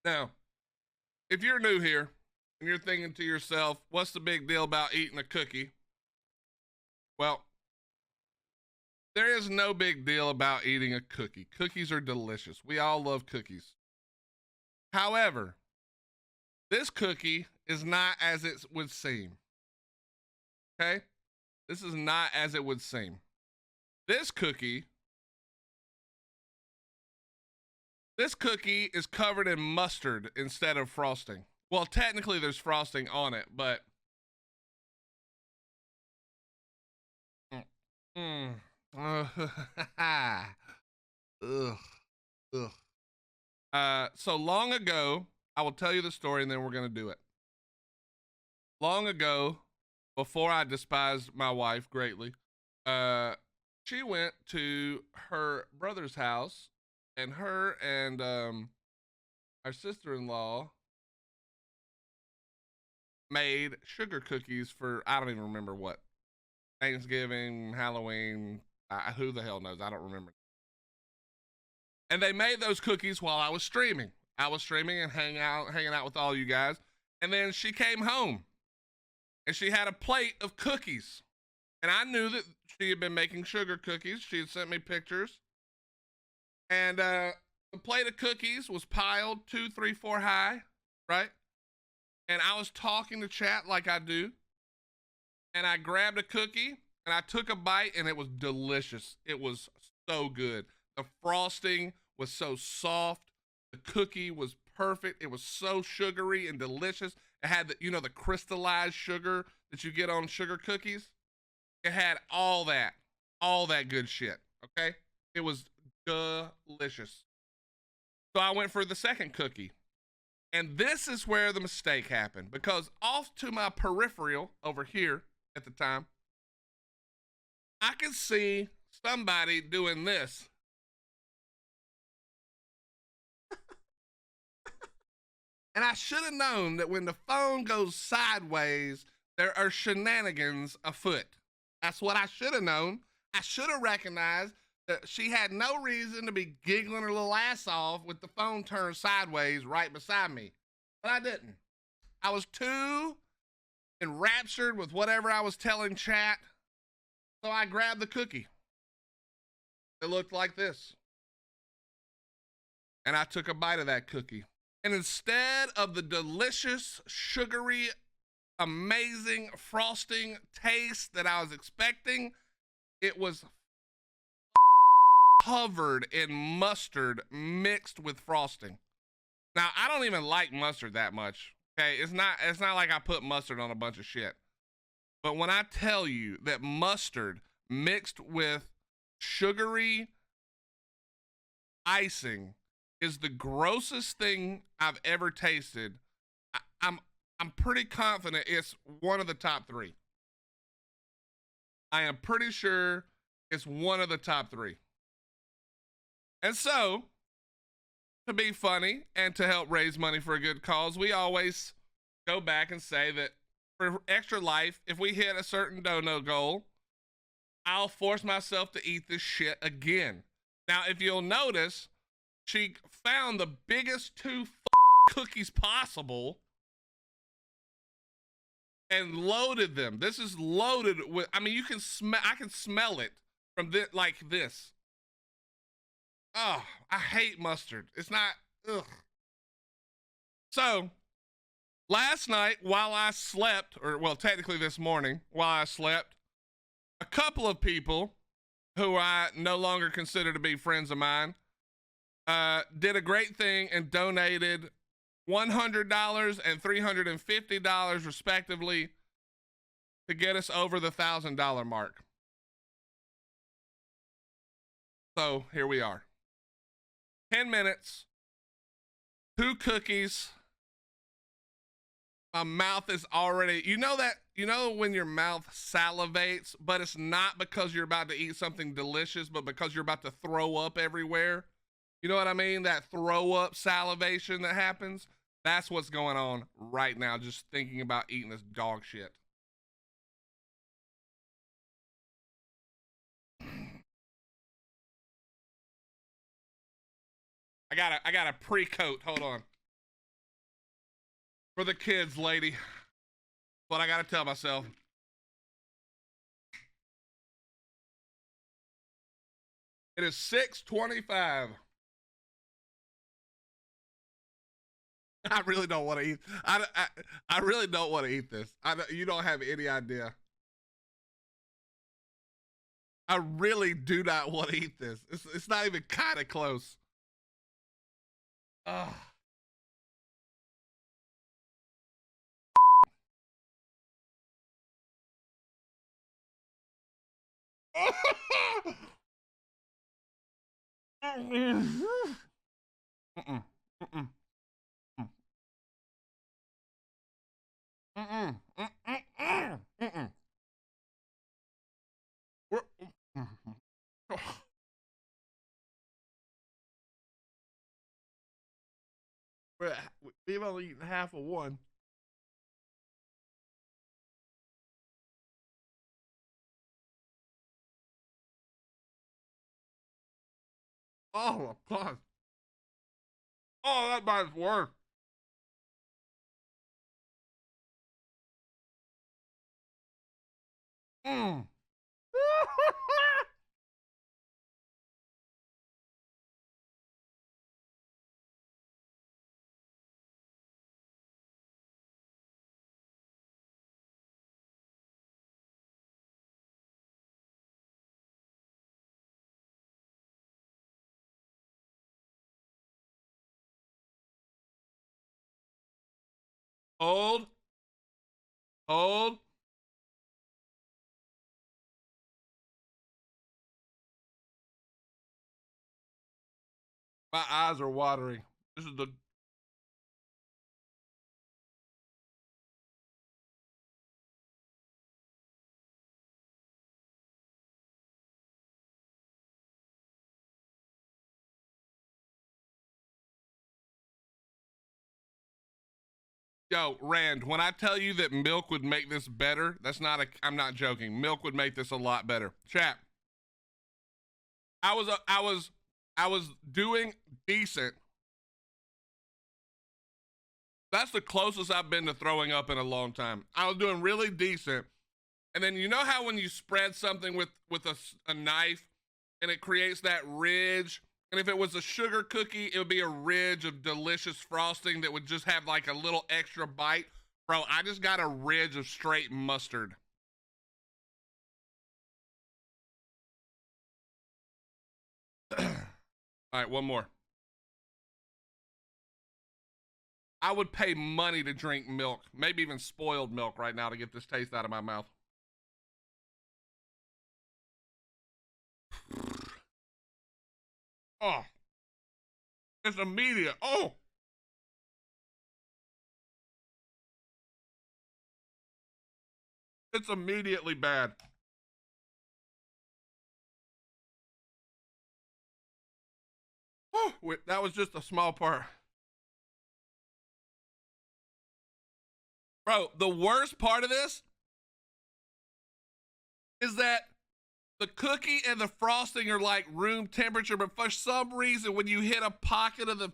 Now, if you're new here and you're thinking to yourself, what's the big deal about eating a cookie? Well, there is no big deal about eating a cookie. Cookies are delicious. We all love cookies. However, this cookie is not as it would seem. Okay? This is not as it would seem. This cookie is covered in mustard instead of frosting. Well, technically there's frosting on it, but Ugh. So long ago, I will tell you the story and then we're going to do it. Long ago, before I despised my wife greatly, she went to her brother's house, and her and our sister-in-law made sugar cookies for, I don't even remember what, Thanksgiving, Halloween, who the hell knows? I don't remember. And they made those cookies while I was streaming. I was streaming and hanging out with all you guys. And then she came home and she had a plate of cookies. And I knew that she had been making sugar cookies. She had sent me pictures. And the plate of cookies was piled 2, 3, 4 high, right? And I was talking to chat like I do. And I grabbed a cookie and I took a bite and it was delicious. It was so good. The frosting was so soft. The cookie was perfect. It was so sugary and delicious. It had the crystallized sugar that you get on sugar cookies. It had all that good shit. Okay. It was delicious. So I went for the second cookie. And this is where the mistake happened, because off to my peripheral over here at the time, I could see somebody doing this. And I should have known that when the phone goes sideways, there are shenanigans afoot. That's what I should have known. I should have recognized that she had no reason to be giggling her little ass off with the phone turned sideways right beside me. But I didn't. I was too enraptured with whatever I was telling chat. So I grabbed the cookie. It looked like this. And I took a bite of that cookie. And instead of the delicious, sugary, amazing frosting taste that I was expecting, it was covered in mustard mixed with frosting. Now, I don't even like mustard that much. Okay, it's not like I put mustard on a bunch of shit. But when I tell you that mustard mixed with sugary icing is the grossest thing I've ever tasted, I'm pretty confident it's one of the top 3. I am pretty sure it's one of the top 3. And so, to be funny and to help raise money for a good cause, we always go back and say that for Extra Life, if we hit a certain dono goal, I'll force myself to eat this shit again. Now, if you'll notice, she found the biggest 2 cookies possible and loaded them. This is loaded with, I mean, you can smell, I can smell it from this, like this. Oh, I hate mustard. It's not, ugh. So, last night while I slept, or well, technically this morning while I slept, a couple of people who I no longer consider to be friends of mine did a great thing and donated $100 and $350 respectively to get us over the $1,000 mark. So here we are. 10 minutes, 2 cookies. My mouth is already, you know when your mouth salivates, but it's not because you're about to eat something delicious, but because you're about to throw up everywhere. You know what I mean? That throw up salivation that happens. That's what's going on right now, just thinking about eating this dog shit. I got a pre-coat. Hold on. For the kids, lady. What I gotta tell myself. It is 6:25. I really don't want to eat. I really don't want to eat this. You don't have any idea. I really do not want to eat this. It's not even kind of close. Ugh. Mm-mm. Mm-mm. Mm-mm. Mm-mm. Mm-mm. Mm-mm. We've only eaten half of one. Oh my god. Oh, that might work. Mm. Hold. Hold. My eyes are watering. This is the Yo, Rand, when I tell you that milk would make this better, I'm not joking. Milk would make this a lot better. Chat. I was doing decent. That's the closest I've been to throwing up in a long time. I was doing really decent. And then you know how when you spread something with a knife and it creates that ridge, and if it was a sugar cookie, it would be a ridge of delicious frosting that would just have like a little extra bite. Bro, I just got a ridge of straight mustard. All right, one more. I would pay money to drink milk, maybe even spoiled milk right now to get this taste out of my mouth. Oh, it's immediate. Oh, it's immediately bad. Oh, wait, that was just a small part. Bro, the worst part of this is that the cookie and the frosting are like room temperature, but for some reason, when you hit a pocket of the,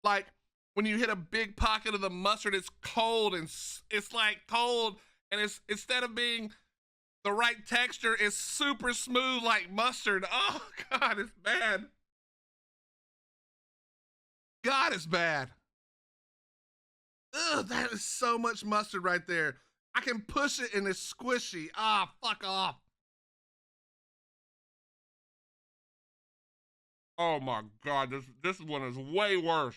like, when you hit a big pocket of the mustard, it's cold and it's like cold, and it's instead of being the right texture, it's super smooth like mustard. Oh God, it's bad. God, it's bad. Ugh, that is so much mustard right there. I can push it and it's squishy. Ah, fuck off. Oh my God, this one is way worse.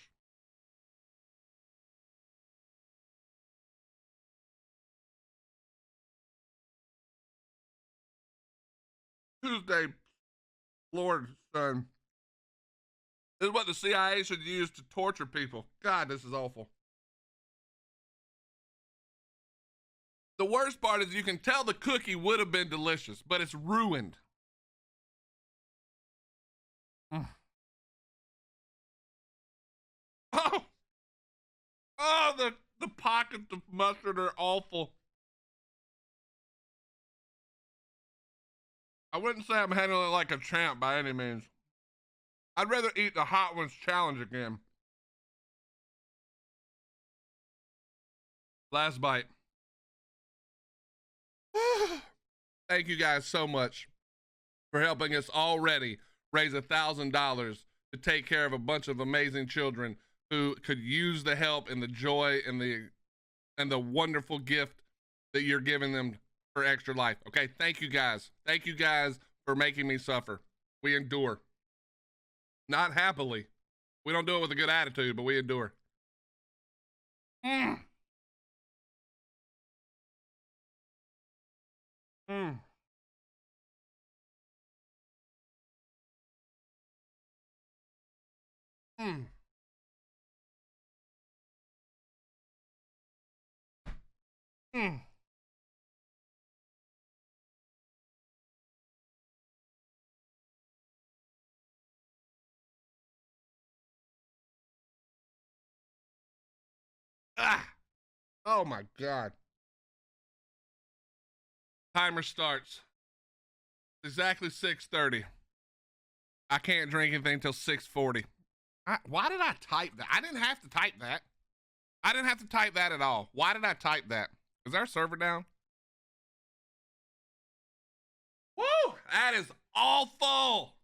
Tuesday, Lord, son. This is what the CIA should use to torture people. God, this is awful. The worst part is you can tell the cookie would have been delicious, but it's ruined. Mm. Oh, oh, the pockets of mustard are awful. I wouldn't say I'm handling it like a champ by any means. I'd rather eat the hot ones challenge again. Last bite. Thank you guys so much for helping us already raise $1,000 to take care of a bunch of amazing children who could use the help and the joy and the wonderful gift that you're giving them for Extra Life. Okay, thank you guys. Thank you guys for making me suffer. We endure. Not happily. We don't do it with a good attitude, but we endure. Mm. Mm. Mm. Mm. Ah. Oh my God. Timer starts. Exactly 6:30. I can't drink anything until 6:40. Why did I type that? I didn't have to type that. I didn't have to type that at all. Why did I type that? Is our server down? Woo! That is awful.